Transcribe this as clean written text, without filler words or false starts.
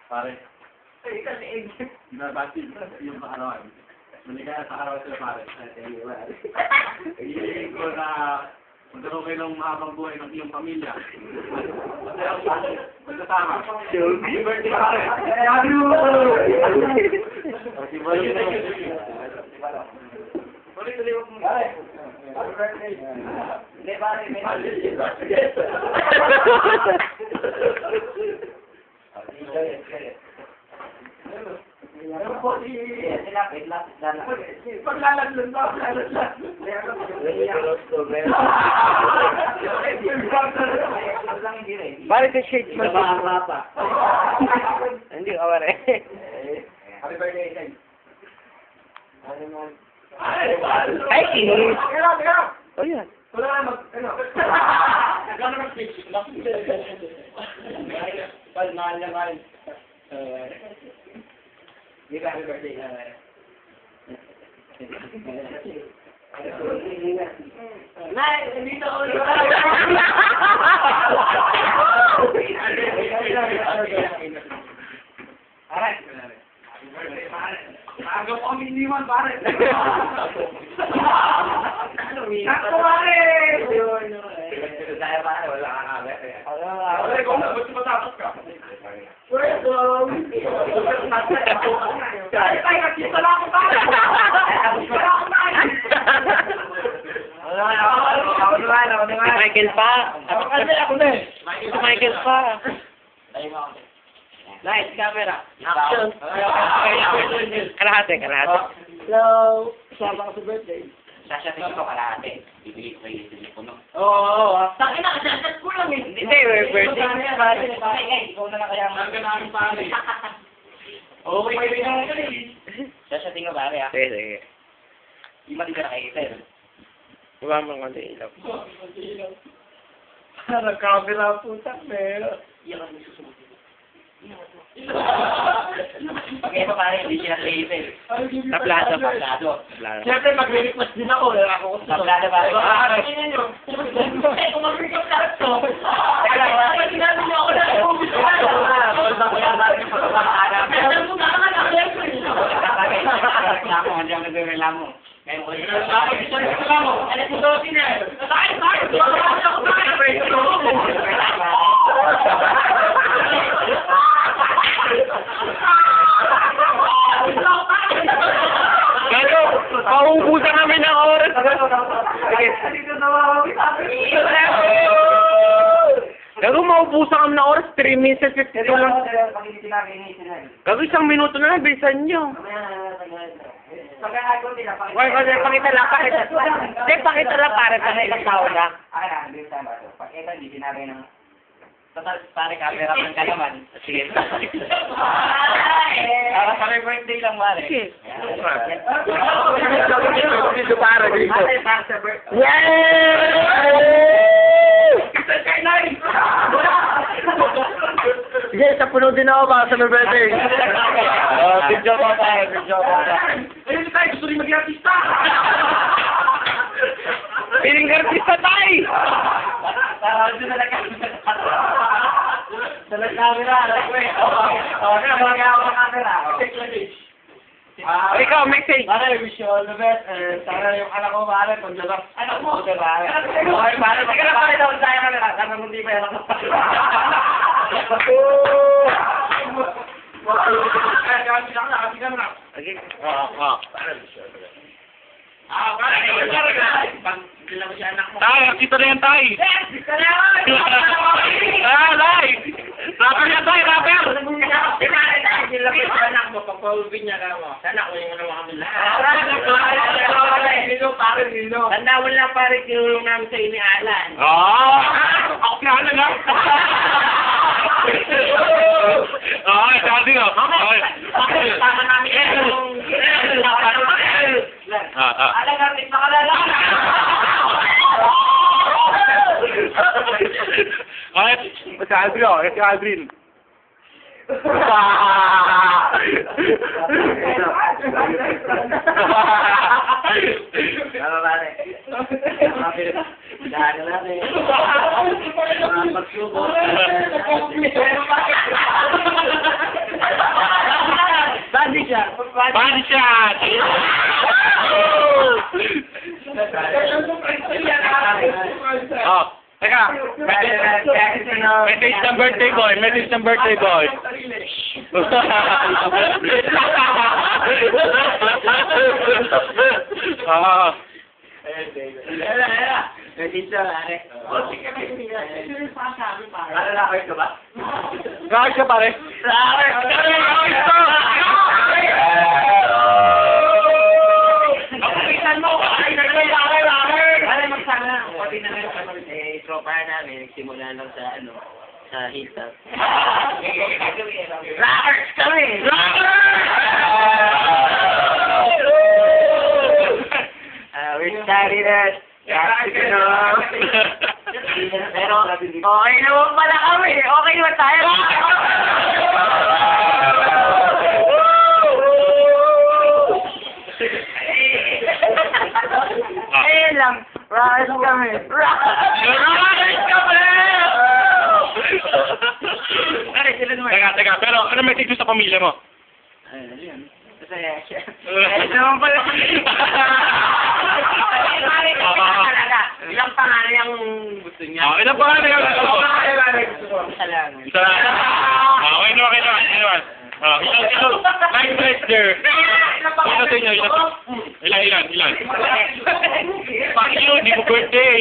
Pare. Nabati yung kaarawan. Maligaya sa araw sila pare. Hihingin ko na magkaroon kayo ng mahabang buhay ng iyong pamilya. Kasi ang magkasama. Happy birthday pare! Happy birthday! Tuloy-tuloy mo pare. Happy birthday! Hindi pare, may paglalaglan ba? Bakit yung shades mo? Hindi ka pare. Happy birthday, Isay. Ay, kinis! O yan. Wala na mag... Ano? Gano'n ang speech? Mahal niya mahal. Hindi ka happy birthday. Nay, dito ako. Aray. Happy birthday, pare. Agaw ko kami iniwan, pare. Sakto, pare! Kaya pare, wala kang habi. Aray, kung ba't matapos ka? Welcome! Ay, nakita lang ako pare! Si Michael pa. Ako na eh. Si Michael pa. Nice camera. Action. Kalahati. Hello! Sama ka sa birthday. Sasabihin ko kalahati. Bibili ko kayo yung telepono. Oo. Sakin na, kasasat ko lang eh. Hindi, birthday. Ikaw na lang kaya. Ang ganaan pare. Okay, may na ka eh. Sasabihin ko pare ah. Sige. Di ba di ka nakikita yun? Iba mo konti ilaw. Parang camera putak meron. Iyan ang susunod. Pag ito pare, hindi siya nakikita eh. Tablado. Siyempre magre-request din ako. Tablado pare. Tingnan nyo. Kung mag-request ka ito. Pag sinabi niyo ako na Gago, pauubusan kami ng oras. Gago, maubusan kami ng oras. 3 minutes and 52 lang. Gago, 1 minuto na lang. Bilisan nyo. Wait, pakita lang. Hindi, pakita lang para sa nagkasawa lang. Pag ito, hindi sinabi ng... Total, pare, camera pa ka naman. Sige. Para sa may birthday lang, pare. Sige. Dito para dito. Pare, para sa birthday. Sige, sa puno din ako para sa my birthday. Video ko tayo. Ayun tayo, gusto rin maging artista. Piling artista tayo! Tara, doon na lang kami. Sa camera, mga camera. Ikaw, message. Pare, wish you all the best. Sana yung anak ko, pare, paglalak. Anak mo? Okay, pare. Okay, pare. Sige na, pare, daw tayo na lang. Sana hindi pa yan ako. Okay. Pag sila mo siya anak mo. Tay, kita na yan, tay. Live! Rapper yan, tay, rapper! Anak mo, pagpahulpin niya ka mo. Sana ko yung ano kami lahat. Tanda mo lang pare, tinulong namin sa inialan. Ako kaya na. Sabi nga. Tama namin yung... Alam natin, nakalala. Si Aldrin, si Aldrin. Tama pare. Dahil natin. Mga pagsubok. Body shot! Oh, teka. Message ng birthday boy. Message ng birthday boy. Ah. Lalakay ka ba? Rakit ka pare. Kapitan mo! Ay, magsana. Pati na ngayon kami, tropa namin, nagsimula lang sa, sa hilltop. Rockers kami! We're starting at pero, okay naman pala kami. Okay naman tayo. Eh lang. Rockers kami. Rockers kami! Teka, pero ano message mo sa pamilya mo? Ano yun? Masaya siya. Eh naman pala. Ilang pangalan yung gusto niya? Oh, ilang pangalan yung gusto mo? Isa lang. Isa lang. Okay naman. Live tester. Ilan sa inyo? Ilan? Ilan? Fuck you, di mo birthday.